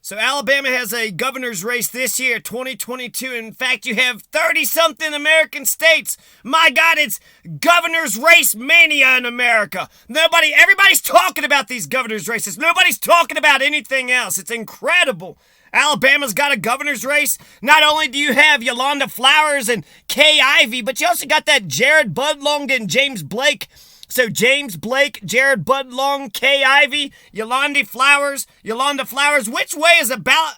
So Alabama has a governor's race this year, 2022. In fact, you have 30-something American states. My God, it's governor's race mania in America. Everybody's talking about these governor's races. Nobody's talking about anything else. It's incredible. Alabama's got a governor's race. Not only do you have Yolanda Flowers and Kay Ivey, but you also got that Jared Budlong and James Blake. So James Blake, Jared Budlong, Kay Ivey, Yolanda Flowers. Which way is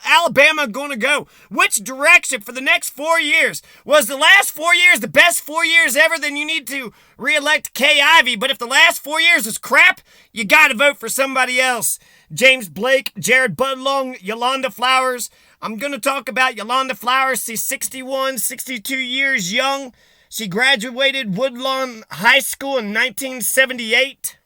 Alabama going to go? Which direction for the next 4 years? Was the last 4 years the best 4 years ever? Then you need to re-elect Kay Ivey. But if the last 4 years is crap, you got to vote for somebody else. James Blake, Jared Budlong, Yolanda Flowers. I'm going to talk about Yolanda Flowers. She's 61, 62 years young. She graduated Woodlawn High School in 1978.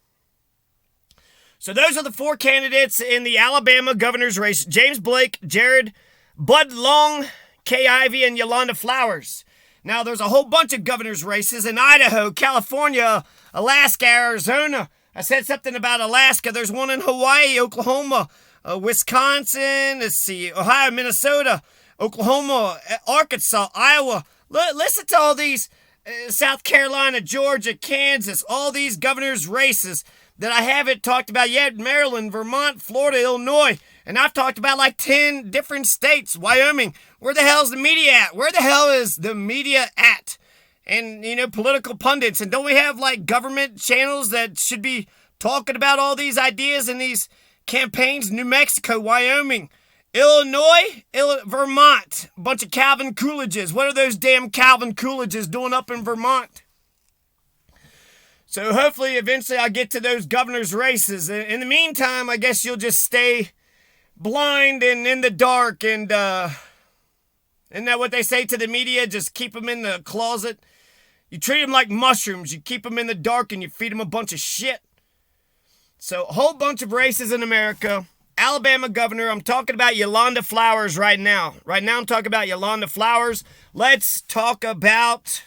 So those are the four candidates in the Alabama governor's race. James Blake, Jared Budlong, Kay Ivey, and Yolanda Flowers. Now, there's a whole bunch of governor's races in Idaho, California, Alaska, Arizona. I said something about Alaska. There's one in Hawaii, Oklahoma, Wisconsin, Ohio, Minnesota, Oklahoma, Arkansas, Iowa. Listen to all these, South Carolina, Georgia, Kansas, all these governor's races that I haven't talked about yet. Maryland, Vermont, Florida, Illinois. And I've talked about like 10 different states. Wyoming. Where the hell's the media at? Where the hell is the media at? And, political pundits. And don't we have like government channels that should be talking about all these ideas and these campaigns? New Mexico, Wyoming, Illinois, Vermont, a bunch of Calvin Coolidges. What are those damn Calvin Coolidges doing up in Vermont? So hopefully, eventually, I'll get to those governor's races. In the meantime, I guess you'll just stay blind and in the dark. And isn't that what they say to the media? Just keep them in the closet. You treat them like mushrooms. You keep them in the dark and you feed them a bunch of shit. So a whole bunch of races in America. Alabama governor, I'm talking about Yolanda Flowers right now. Right now I'm talking about Yolanda Flowers. Let's talk about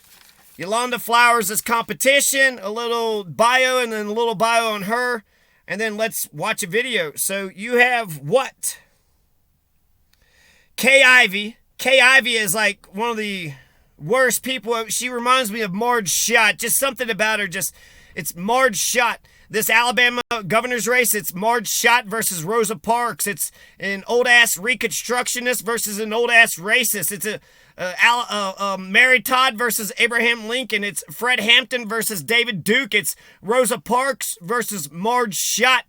Yolanda Flowers' competition, a little bio and then a little bio on her, and then let's watch a video. So you have what? Kay Ivey. Kay Ivey is like one of the worst people. She reminds me of Marge Schott. Just something about her. It's Marge Schott. This Alabama governor's race, it's Marge Schott versus Rosa Parks. It's an old-ass Reconstructionist versus an old-ass racist. It's Mary Todd versus Abraham Lincoln. It's Fred Hampton versus David Duke. It's Rosa Parks versus Marge Schott.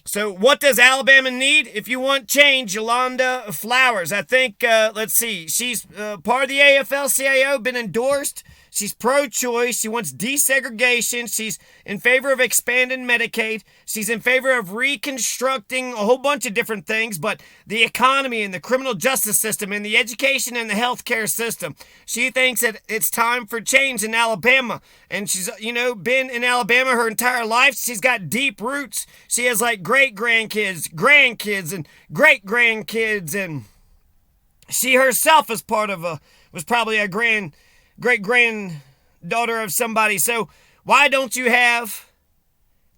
So what does Alabama need? If you want change, Yolanda Flowers. I think, let's see, she's part of the AFL-CIO, been endorsed. She's pro-choice. She wants desegregation. She's in favor of expanding Medicaid. She's in favor of reconstructing a whole bunch of different things, but the economy and the criminal justice system and the education and the healthcare system. She thinks that it's time for change in Alabama. And she's, been in Alabama her entire life. She's got deep roots. She has like great-grandkids, grandkids, and great-grandkids. And she herself was probably a great-granddaughter of somebody. So why don't you have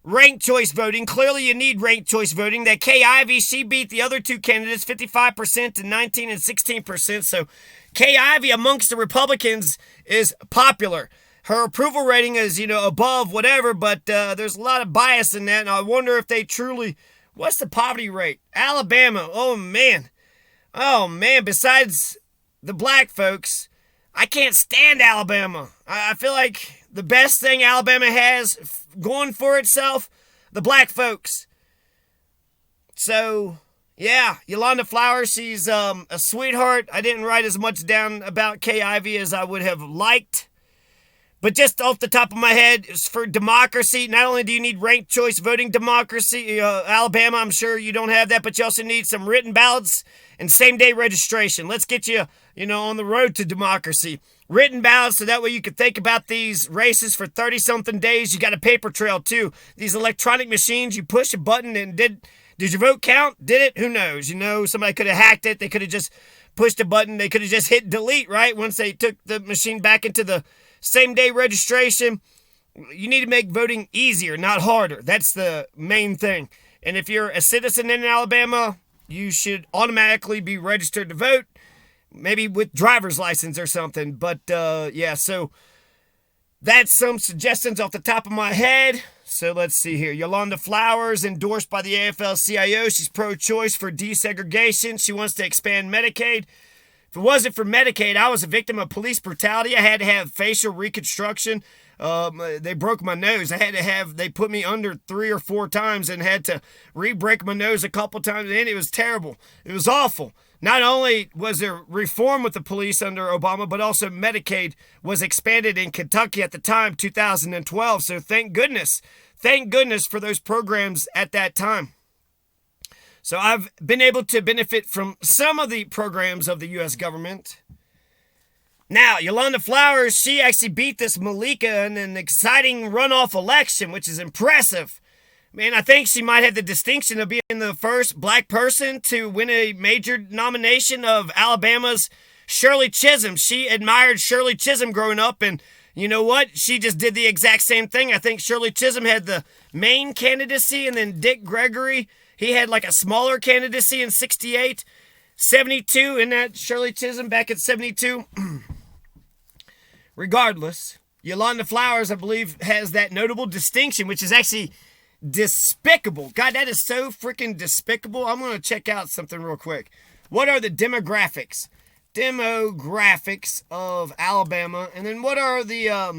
ranked choice voting? Clearly you need ranked choice voting. That Kay Ivey, she beat the other two candidates 55% to 19 and 16%. So Kay Ivey amongst the Republicans is popular. Her approval rating is, above whatever, but there's a lot of bias in that. And I wonder if they truly, what's the poverty rate? Alabama, oh man, besides the black folks, I can't stand Alabama. I feel like the best thing Alabama has going for itself, the black folks. So, yeah, Yolanda Flowers, she's a sweetheart. I didn't write as much down about Kay Ivey as I would have liked. But just off the top of my head, it's for democracy. Not only do you need ranked choice voting democracy, Alabama, I'm sure you don't have that, but you also need some written ballots and same-day registration. Let's get you, on the road to democracy. Written ballots, so that way you can think about these races for 30-something days. You got a paper trail, too. These electronic machines, you push a button, and did your vote count? Did it? Who knows? Somebody could have hacked it. They could have just pushed a button. They could have just hit delete, right? Once they took the machine back into the same-day registration. You need to make voting easier, not harder. That's the main thing. And if you're a citizen in Alabama, you should automatically be registered to vote, maybe with driver's license or something. But yeah, so that's some suggestions off the top of my head. So let's see here. Yolanda Flowers, endorsed by the AFL-CIO. She's pro-choice for desegregation. She wants to expand Medicaid. If it wasn't for Medicaid, I was a victim of police brutality. I had to have facial reconstruction. They broke my nose. They put me under 3 or 4 times and had to re-break my nose a couple times. And it was terrible. It was awful. Not only was there reform with the police under Obama, but also Medicaid was expanded in Kentucky at the time, 2012. So thank goodness for those programs at that time. So I've been able to benefit from some of the programs of the U.S. government. Now, Yolanda Flowers, she actually beat this Malika in an exciting runoff election, which is impressive. Man, I think she might have the distinction of being the first black person to win a major nomination of Alabama's Shirley Chisholm. She admired Shirley Chisholm growing up, and you know what? She just did the exact same thing. I think Shirley Chisholm had the main candidacy, and then Dick Gregory, he had like a smaller candidacy in 68, 72, and that Shirley Chisholm back at 72. Regardless, Yolanda Flowers, I believe, has that notable distinction, which is actually despicable. God, that is so freaking despicable. I'm going to check out something real quick. What are the demographics? Demographics of Alabama. And then what are the, I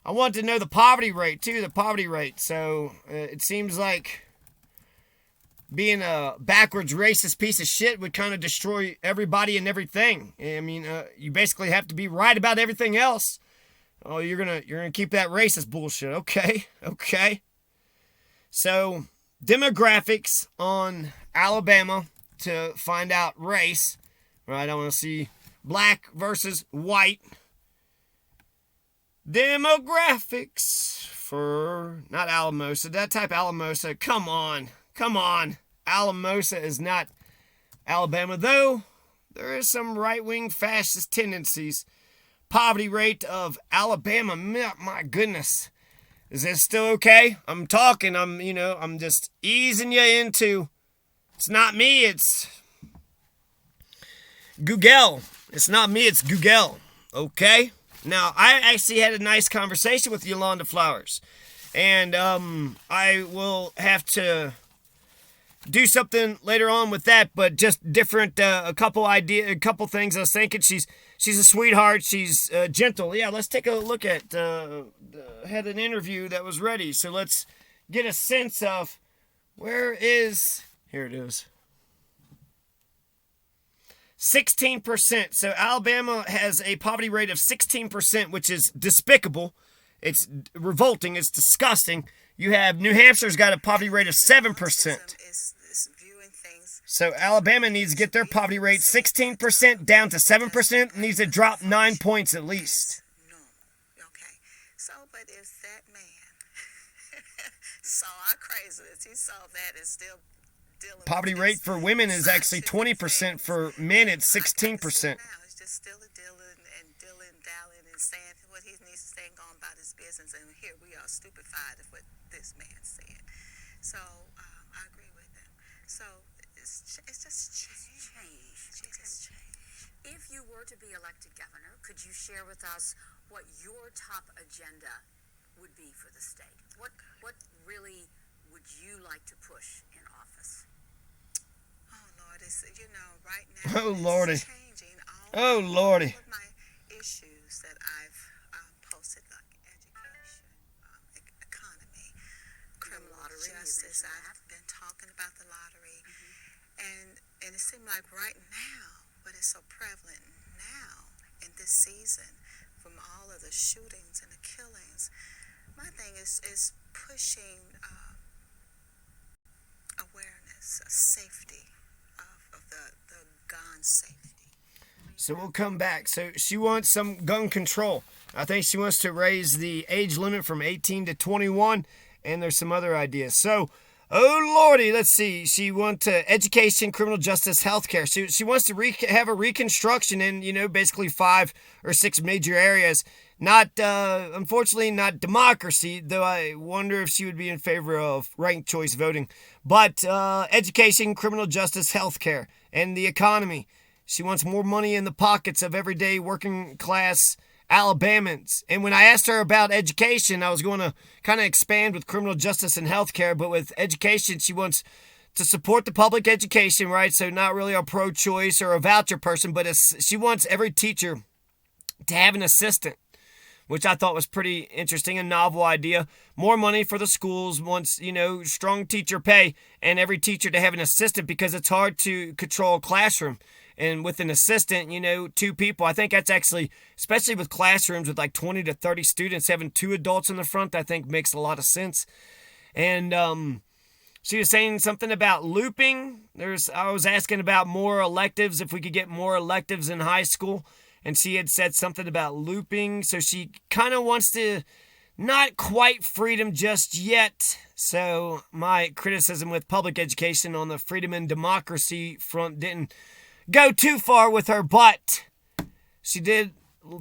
want to know the poverty rate, too. The poverty rate. So, it seems like being a backwards racist piece of shit would kind of destroy everybody and everything. I mean, you basically have to be right about everything else. Oh, you're gonna keep that racist bullshit. Okay. So, demographics on Alabama to find out race. Right, I want to see black versus white. Demographics for, not Alamosa. Did I type Alamosa? Come on. Alamosa is not Alabama, though there is some right-wing fascist tendencies. Poverty rate of Alabama, my goodness. Is this still okay? I'm talking, I'm just easing you into, it's not me, it's Google. It's not me, it's Google. Okay? Now, I actually had a nice conversation with Yolanda Flowers. And I will have to do something later on with that, but just different, a couple things I was thinking. She's a sweetheart. She's gentle. Yeah, let's take a look at, had an interview that was ready. So let's get a sense of here it is. 16%. So Alabama has a poverty rate of 16%, which is despicable. It's revolting. It's disgusting. You have New Hampshire's got a poverty rate of 7%. So Alabama needs to get their poverty rate 16% down to 7%. Needs to drop 9 points at least. Okay. So, but if that man saw our craziness, he saw that and still dealing. Poverty rate for women is actually 20%. For men, it's 16%. He's just still dealing and dallying and saying what he needs to say and going about his business. And here we are stupefied of what this man said. So I agree with him. So it's just change. It's change. If you were to be elected governor, could you share with us what your top agenda would be for the state? What really would you like to push in office? Oh Lord, it's right now. Oh Lordy. It's changing all Lordy. of my issues that I've posted, like education, economy, criminal justice. I've been talking about the lottery, and it seemed like right now, but it's so prevalent now in this season, from all of the shootings and the killings. My thing is pushing awareness, safety of the gun safety. So we'll come back. So she wants some gun control. I think she wants to raise the age limit from 18 to 21, and there's some other ideas. So Oh lordy, let's see. She wants education, criminal justice, healthcare. She wants to have a reconstruction in basically 5 or 6 major areas. Not unfortunately not democracy, though I wonder if she would be in favor of ranked choice voting. But education, criminal justice, healthcare, and the economy. She wants more money in the pockets of everyday working class Alabamans. And when I asked her about education, I was going to kind of expand with criminal justice and healthcare, but with education, she wants to support the public education, right? So not really a pro-choice or a voucher person, but she wants every teacher to have an assistant, which I thought was pretty interesting, a novel idea. More money for the schools, wants, strong teacher pay, and every teacher to have an assistant because it's hard to control a classroom. And with an assistant, 2 people, I think that's actually, especially with classrooms with like 20 to 30 students, having 2 adults in the front, I think makes a lot of sense. And she was saying something about looping. I was asking about more electives, if we could get more electives in high school. And she had said something about looping. So she kind of wants to, not quite freedom just yet. So my criticism with public education on the freedom and democracy front didn't go too far with her, but she did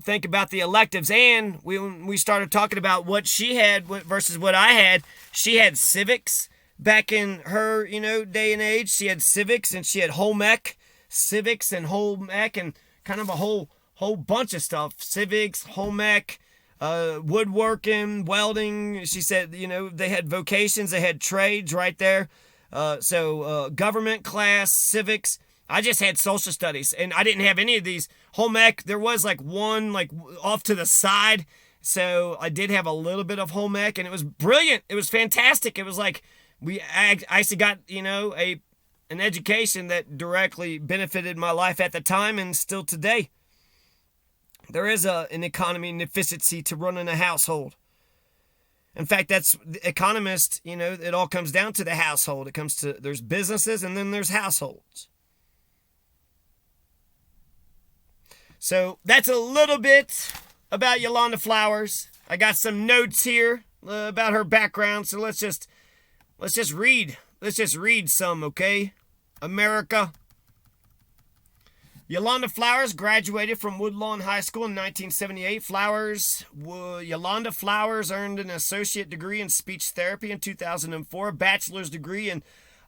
think about the electives. And when we started talking about what she had versus what I had, she had civics back in her, day and age. She had civics and she had home ec, civics and home ec, and kind of a whole bunch of stuff. Civics, home ec, woodworking, welding. She said, they had vocations, they had trades right there. So government class, civics. I just had social studies, and I didn't have any of these. Home ec, there was like one off to the side, so I did have a little bit of home ec, and it was brilliant. It was fantastic. It was like I actually got an education that directly benefited my life at the time and still today. There is an economy and efficiency to running a household. In fact, that's economists. It all comes down to the household. There's businesses and then there's households. So that's a little bit about Yolanda Flowers. I got some notes here about her background. So let's just read. Let's just read some, okay? America. Yolanda Flowers graduated from Budlong High School in 1978. Yolanda Flowers earned an associate degree in speech therapy in 2004, a bachelor's degree in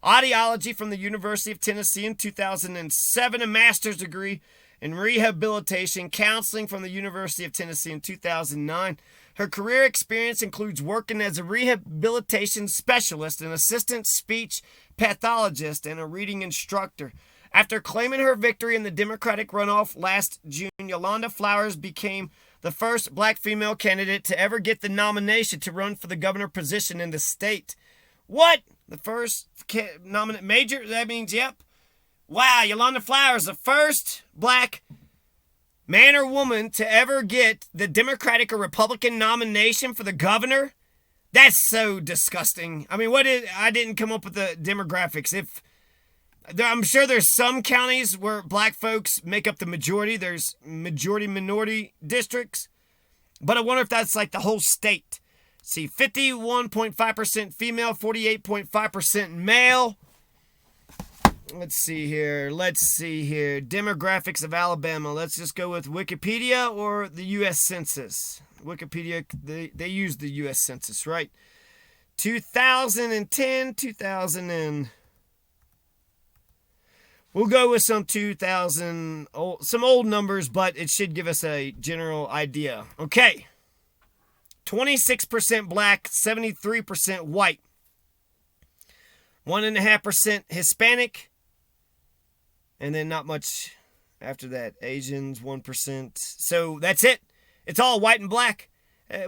audiology from the University of Tennessee in 2007, a master's degree in rehabilitation counseling from the University of Tennessee in 2009. Her career experience includes working as a rehabilitation specialist, an assistant speech pathologist, and a reading instructor. After claiming her victory in the Democratic runoff last June, Yolanda Flowers became the first black female candidate to ever get the nomination to run for the governor position in the state. What? The first major? That means, yep. Wow, Yolanda Flowers, the first black man or woman to ever get the Democratic or Republican nomination for the governor? That's so disgusting. I mean, I didn't come up with the demographics. I'm sure there's some counties where black folks make up the majority. There's majority-minority districts. But I wonder if that's like the whole state. See, 51.5% female, 48.5% male. Let's see here. Demographics of Alabama. Let's just go with Wikipedia or the U.S. Census. Wikipedia, they use the U.S. Census, right? 2010, 2000 and... We'll go with some 2000, some old numbers, but it should give us a general idea. Okay. 26% black, 73% white. 1.5% Hispanic. And then not much after that. Asians, 1%. So that's it. It's all white and black. A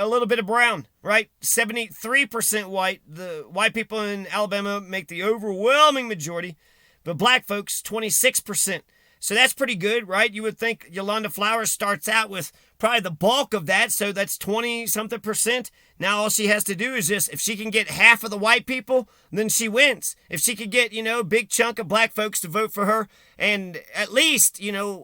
little bit of brown, right? 73% white. The white people in Alabama make the overwhelming majority. But black folks, 26%. So that's pretty good, right? You would think Yolanda Flowers starts out with probably the bulk of that. So that's 20-something%. Now all she has to do is just, if she can get half of the white people, then she wins. If she could get, a big chunk of black folks to vote for her, and at least,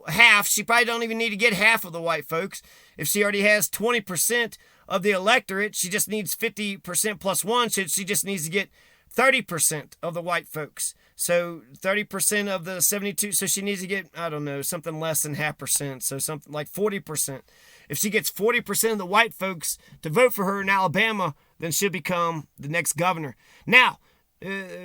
half, she probably don't even need to get half of the white folks. If she already has 20% of the electorate, she just needs 50% plus one. So she just needs to get 30% of the white folks. So 30% of the 72, so she needs to get, I don't know, something less than 0.5%, so something like 40%. If she gets 40% of the white folks to vote for her in Alabama, then she'll become the next governor. Now,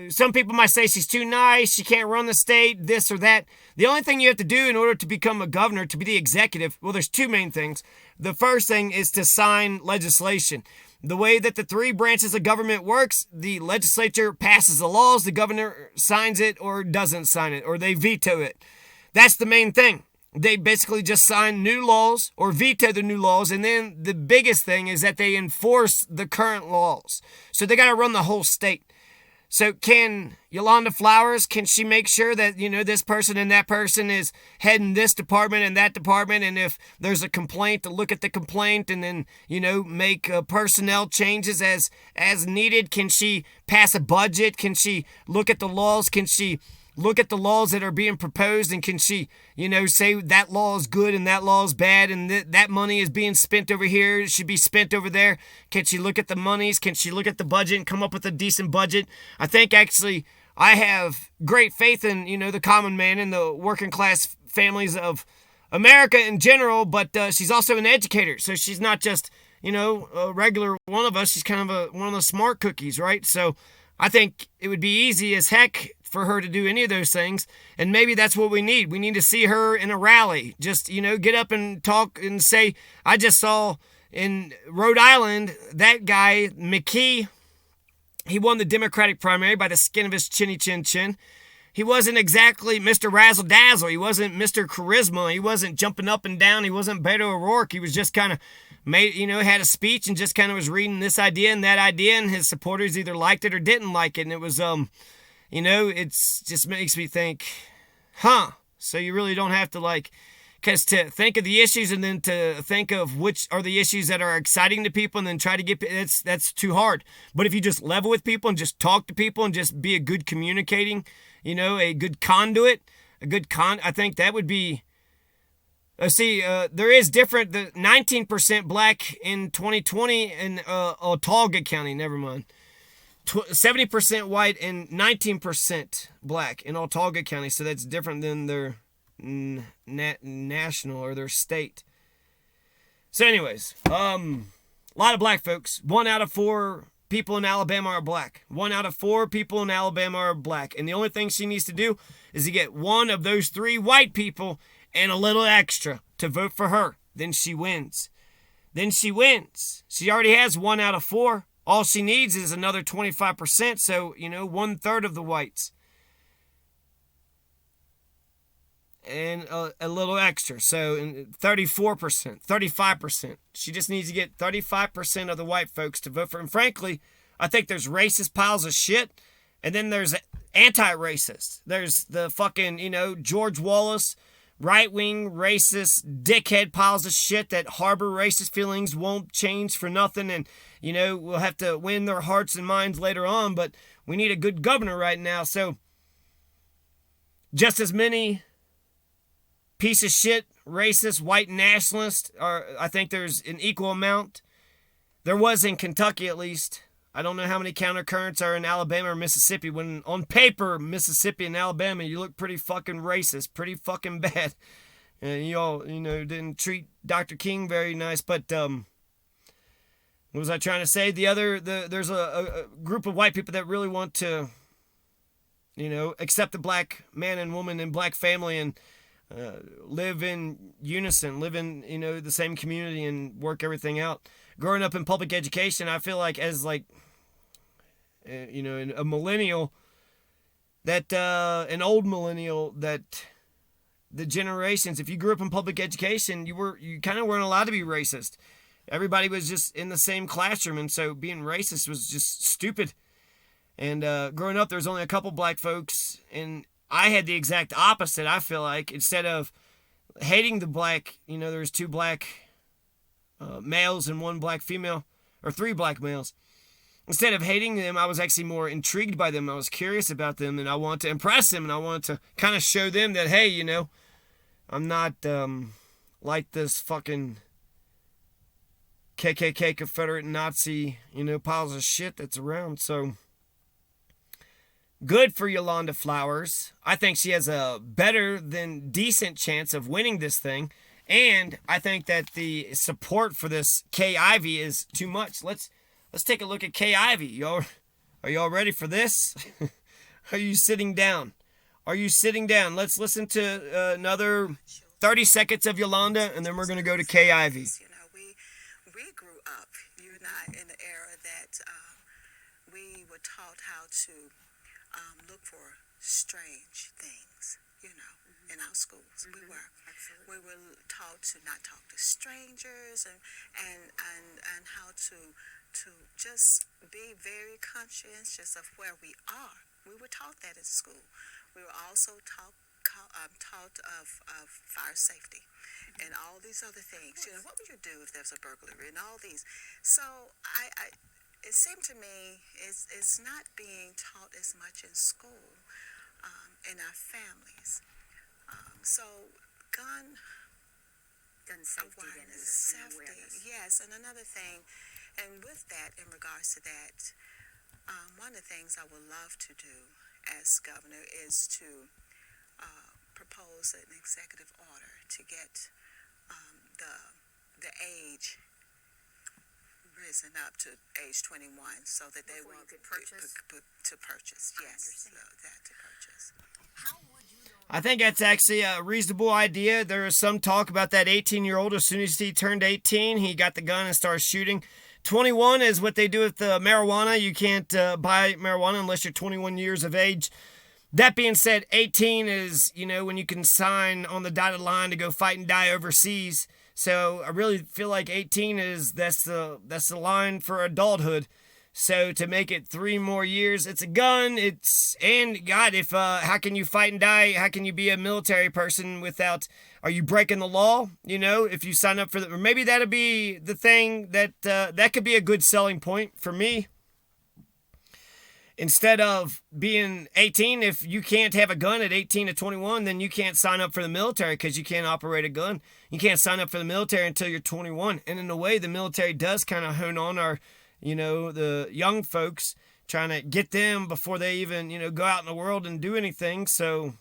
some people might say she's too nice, she can't run the state, this or that. The only thing you have to do in order to become a governor, to be the executive, well, there's two main things. The first thing is to sign legislation. The way that the three branches of government works, the legislature passes the laws, the governor signs it or doesn't sign it, or they veto it. That's the main thing. They basically just sign new laws or veto the new laws, and then the biggest thing is that they enforce the current laws. So they got to run the whole state. So can Yolanda Flowers, can she make sure that, this person and that person is heading this department and that department, and if there's a complaint, to look at the complaint and then, make personnel changes as needed? Can she pass a budget? Can she look at the laws? Can she look at the laws that are being proposed, and can she, say that law is good and that law is bad, and that money is being spent over here, it should be spent over there? Can she look at the monies? Can she look at the budget and come up with a decent budget? I think actually I have great faith in, the common man and the working class families of America in general, but she's also an educator, so she's not just, a regular one of us. She's kind of one of the smart cookies, right? So I think it would be easy as heck for her to do any of those things, and maybe that's what we need. We need to see her in a rally. Just, get up and talk and say, I just saw in Rhode Island, that guy, McKee, he won the Democratic primary by the skin of his chinny chin chin. He wasn't exactly Mr. Razzle Dazzle. He wasn't Mr. Charisma. He wasn't jumping up and down. He wasn't Beto O'Rourke. He was just kind of had a speech and just kind of was reading this idea and that idea, and his supporters either liked it or didn't like it. And it was, it's just makes me think, so you really don't have to because to think of the issues and then to think of which are the issues that are exciting to people and then try to get, that's too hard. But if you just level with people and just talk to people and just be a good communicating, a good conduit, I think that would be, there is different, the 19% black in 2020 in Autauga County, never mind. 70% white and 19% black in Autauga County, so that's different than their national or their state. So anyways, a lot of black folks. 1 out of 4 people in Alabama are black. 1 out of 4 people in Alabama are black, and the only thing she needs to do is to get one of those 3 white people and a little extra to vote for her. Then she wins. She already has 1 out of 4. All she needs is another 25%, so, 1/3 of the whites. And a little extra, so 34%, 35%. She just needs to get 35% of the white folks to vote for her. And frankly, I think there's racist piles of shit, and then there's anti-racist. There's the fucking, George Wallace, right-wing, racist, dickhead piles of shit that harbor racist feelings, won't change for nothing, and, we'll have to win their hearts and minds later on, but we need a good governor right now. So just as many piece of shit, racist, white nationalists I think there's an equal amount. There was in Kentucky, at least. I don't know how many countercurrents are in Alabama or Mississippi, when on paper, Mississippi and Alabama, you look pretty fucking racist, pretty fucking bad. And you all, didn't treat Dr. King very nice, but, what was I trying to say? There's a group of white people that really want to, accept the black man and woman and black family and live in unison, live in, the same community and work everything out. Growing up in public education, I feel like as a millennial, that an old millennial, that the generations, if you grew up in public education, you kind of weren't allowed to be racist. Everybody was just in the same classroom, and so being racist was just stupid. And growing up, there was only a couple black folks, and I had the exact opposite, I feel like. Instead of hating the black, there was 2 black males and 1 black female, or 3 black males. Instead of hating them, I was actually more intrigued by them. I was curious about them, and I wanted to impress them, and I wanted to kind of show them that, hey, I'm not like this fucking KKK, Confederate, Nazi, piles of shit that's around. So Good for Yolanda Flowers. I think she has a better than decent chance of winning this thing. And I think that the support for this Kay Ivey is too much. Let's take a look at Kay Ivey. Are y'all ready for this? Are you sitting down? Are you sitting down? Let's listen to another 30 seconds of Yolanda, and then we're going to go to Kay Ivey. You know, we grew up, you and I, in the era that we were taught how to look for strange things, you know, in our schools. We were taught to not talk to strangers and how to just be very conscientious of where we are. We were taught that in school. We were also taught of fire safety and all these other things. You know, what would you do if there's a burglary and all these? So it seemed to me it's not being taught as much in school, in our families. So gun safety awareness, then is awareness. yes. And another thing, and with that, in regards to that, one of the things I would love to do as governor is to propose an executive order to get the age risen up to age 21, so that they Before will you could purchase? to purchase. Yes, understand. that to purchase. How would you know? I think that's actually a reasonable idea. There is some talk about that 18-year-old. As soon as he turned 18, he got the gun and started shooting. 21 is what they do with marijuana. You can't buy marijuana unless you're 21 years of age. That being said, 18 is, you know, when you can sign on the dotted line to go fight and die overseas. So I really feel like 18 that's the line for adulthood. So to make it 3 more years, it's a gun. And God, if how can you fight and die? How can you be a military person without? Are you breaking the law? You know, if you sign up for or maybe that'll be the thing that could be a good selling point for me. Instead of being 18, if you can't have a gun at 18 to 21, then you can't sign up for the military because you can't operate a gun. You can't sign up for the military until you're 21. And in a way, the military does kind of hone on our, you know, the young folks, trying to get them before they even, you know, go out in the world and do anything. So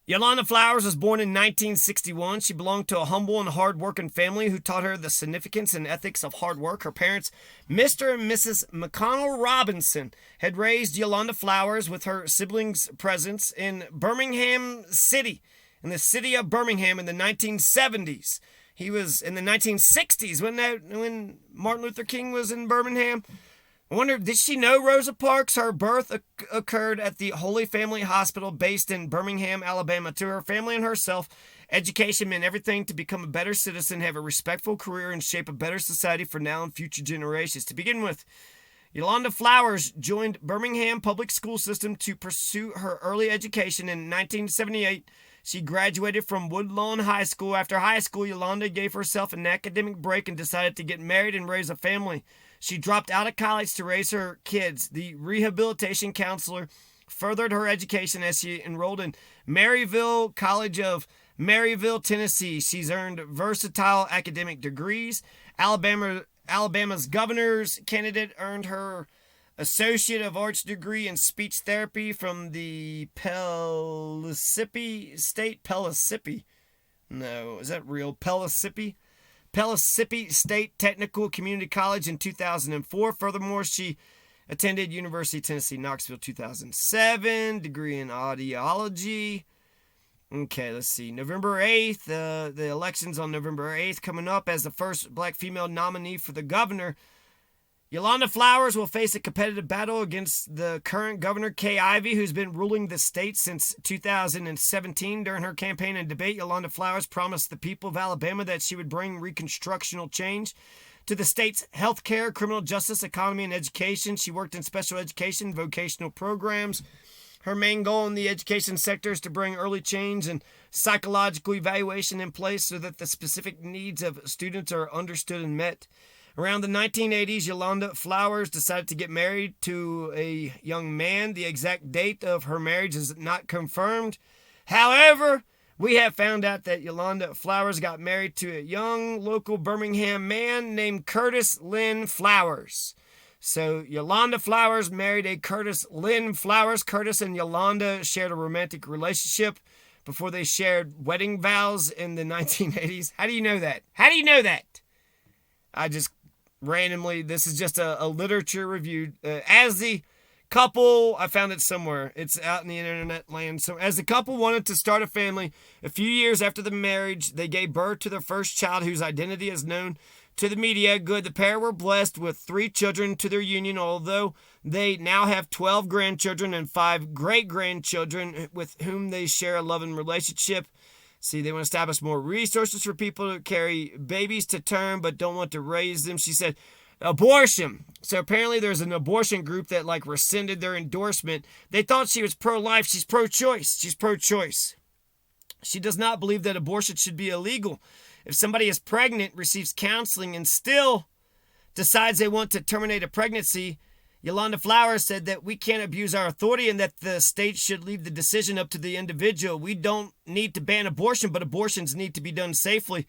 Yolanda Flowers was born in 1961. She belonged to a humble and hard-working family who taught her the significance and ethics of hard work. Her parents, Mr. and Mrs. McConnell Robinson, had raised Yolanda Flowers with her siblings' presence in Birmingham City, in the city of Birmingham in the 1970s. He was in the 1960s, wasn't that when Martin Luther King was in Birmingham? I wonder, did she know Rosa Parks? Her birth occurred at the Holy Family Hospital based in Birmingham, Alabama. To her family and herself, education meant everything to become a better citizen, have a respectful career, and shape a better society for now and future generations. To begin with, Yolanda Flowers joined Birmingham Public School System to pursue her early education. In 1978, she graduated from Budlong High School. After high school, Yolanda gave herself an academic break and decided to get married and raise a family. She dropped out of college to raise her kids. The rehabilitation counselor furthered her education as she enrolled in Maryville College of Maryville, Tennessee. She's earned versatile academic degrees. Alabama's governor's candidate earned her Associate of Arts degree in speech therapy from the Pellissippi State Technical Community College in 2004. Furthermore, she attended University of Tennessee, Knoxville, 2007, degree in audiology. Okay, let's see. November 8th, the election's on November 8th, coming up as the first black female nominee for the governor. Yolanda Flowers will face a competitive battle against the current governor, Kay Ivey, who's been ruling the state since 2017. During her campaign and debate, Yolanda Flowers promised the people of Alabama that she would bring reconstructional change to the state's health care, criminal justice, economy, and education. She worked in special education, vocational programs. Her main goal in the education sector is to bring early change and psychological evaluation in place so that the specific needs of students are understood and met. Around the 1980s, Yolanda Flowers decided to get married to a young man. The exact date of her marriage is not confirmed. However, we have found out that Yolanda Flowers got married to a young local Birmingham man named Curtis Lynn Flowers. So Yolanda Flowers married a Curtis Lynn Flowers. Curtis and Yolanda shared a romantic relationship before they shared wedding vows in the 1980s. How do you know that? How do you know that? I just randomly, this is just a literature review. As the couple, I found it somewhere. It's out in the internet land. So as the couple wanted to start a family, a few years after the marriage, they gave birth to their first child whose identity is known to the media. Good. The pair were blessed with 3 children to their union, although they now have 12 grandchildren and 5 great-grandchildren with whom they share a loving relationship. See, they want to establish more resources for people to carry babies to term but don't want to raise them. She said, abortion. So apparently there's an abortion group that rescinded their endorsement. They thought she was pro-life. She's pro-choice. She's pro-choice. She does not believe that abortion should be illegal. If somebody is pregnant, receives counseling, and still decides they want to terminate a pregnancy, Yolanda Flowers said that we can't abuse our authority and that the state should leave the decision up to the individual. We don't need to ban abortion, but abortions need to be done safely.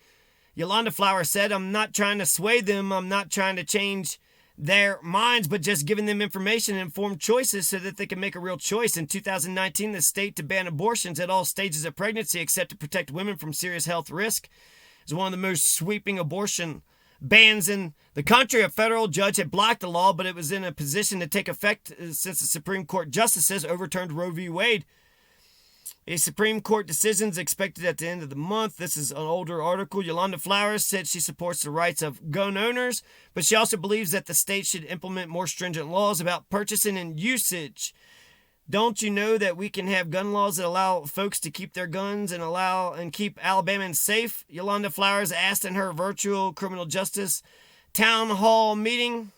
Yolanda Flowers said, I'm not trying to sway them. I'm not trying to change their minds, but just giving them information and informed choices so that they can make a real choice. In 2019, the state to ban abortions at all stages of pregnancy except to protect women from serious health risk is one of the most sweeping abortion bans in the country. A federal judge had blocked the law, but it was in a position to take effect since the Supreme Court justices overturned Roe v. Wade. A Supreme Court decision is expected at the end of the month. This is an older article. Yolanda Flowers said she supports the rights of gun owners, but she also believes that the state should implement more stringent laws about purchasing and usage. Don't you know that we can have gun laws that allow folks to keep their guns and keep Alabamans safe? Yolanda Flowers asked in her virtual criminal justice town hall meeting.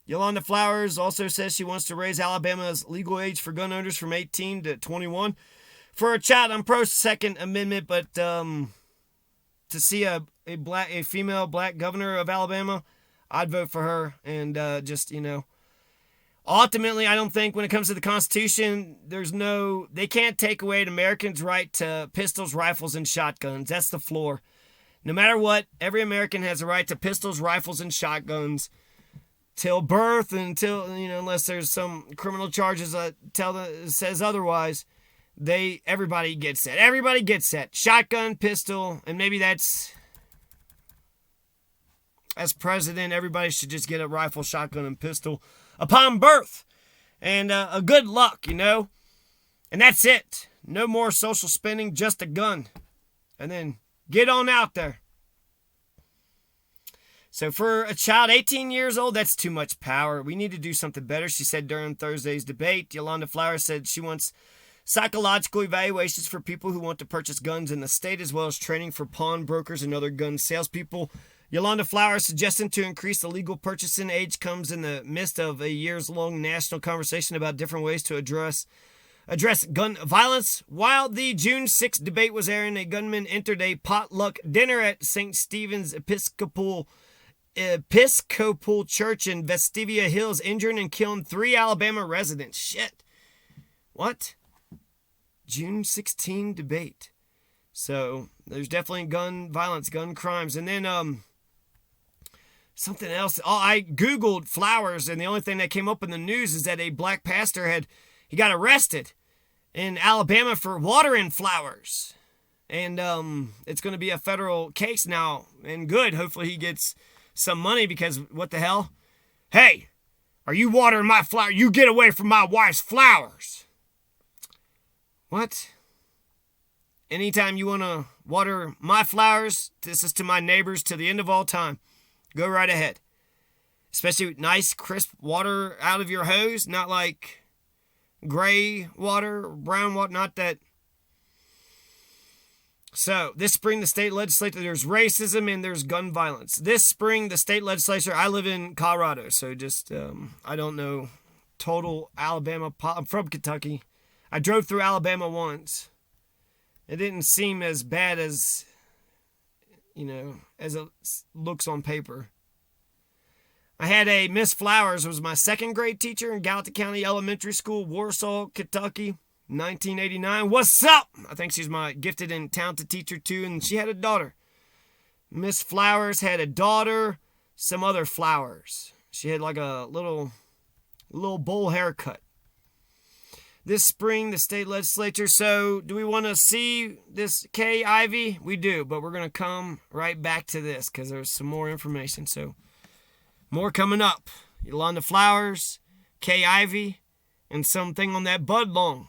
Yolanda Flowers also says she wants to raise Alabama's legal age for gun owners from 18 to 21. For a child, I'm pro Second Amendment, but to see a female black governor of Alabama, I'd vote for her. And ultimately, I don't think when it comes to the Constitution, they can't take away an American's right to pistols, rifles, and shotguns. That's the floor. No matter what, every American has a right to pistols, rifles, and shotguns till birth, unless there's some criminal charges that says otherwise. Everybody gets that. Everybody gets that. Shotgun, pistol, and maybe that's, as president, everybody should just get a rifle, shotgun, and pistol upon birth. And a good luck, And that's it. No more social spending, just a gun. And then get on out there. So for a child 18 years old, that's too much power. We need to do something better, she said during Thursday's debate. Yolanda Flowers said she wants psychological evaluations for people who want to purchase guns in the state, as well as training for pawnbrokers and other gun salespeople. Yolanda Flowers suggesting to increase the legal purchasing age comes in the midst of a years-long national conversation about different ways to address gun violence. While the June 6th debate was airing, a gunman entered a potluck dinner at St. Stephen's Episcopal Church in Vestivia Hills, injuring and killing 3 Alabama residents. Shit. What? June 16 debate. So there's definitely gun violence, gun crimes. And then something else. I Googled Flowers, and the only thing that came up in the news is that a black pastor he got arrested in Alabama for watering flowers. And it's going to be a federal case now. And good. Hopefully he gets some money, because what the hell? Hey, are you watering my flower? You get away from my wife's flowers. What? Anytime you want to water my flowers, this is to my neighbors to the end of all time. Go right ahead. Especially with nice, crisp water out of your hose, not like gray water, brown water, not that. So, this spring, the state legislature, there's racism and there's gun violence. This spring, the state legislature, I live in Colorado, so just, I don't know total Alabama. I'm from Kentucky. I drove through Alabama once. It didn't seem as bad as, as it looks on paper. I had a Miss Flowers, was my second grade teacher in Gallatin County Elementary School, Warsaw, Kentucky, 1989. What's up? I think she's my gifted and talented teacher too, and she had a daughter. Miss Flowers had a daughter, some other Flowers. She had like a little bowl haircut. This spring, the state legislature. So, do we want to see this Kay Ivey? We do, but we're going to come right back to this because there's some more information. So, more coming up. Yolanda Flowers, Kay Ivey, and something on that Budlong.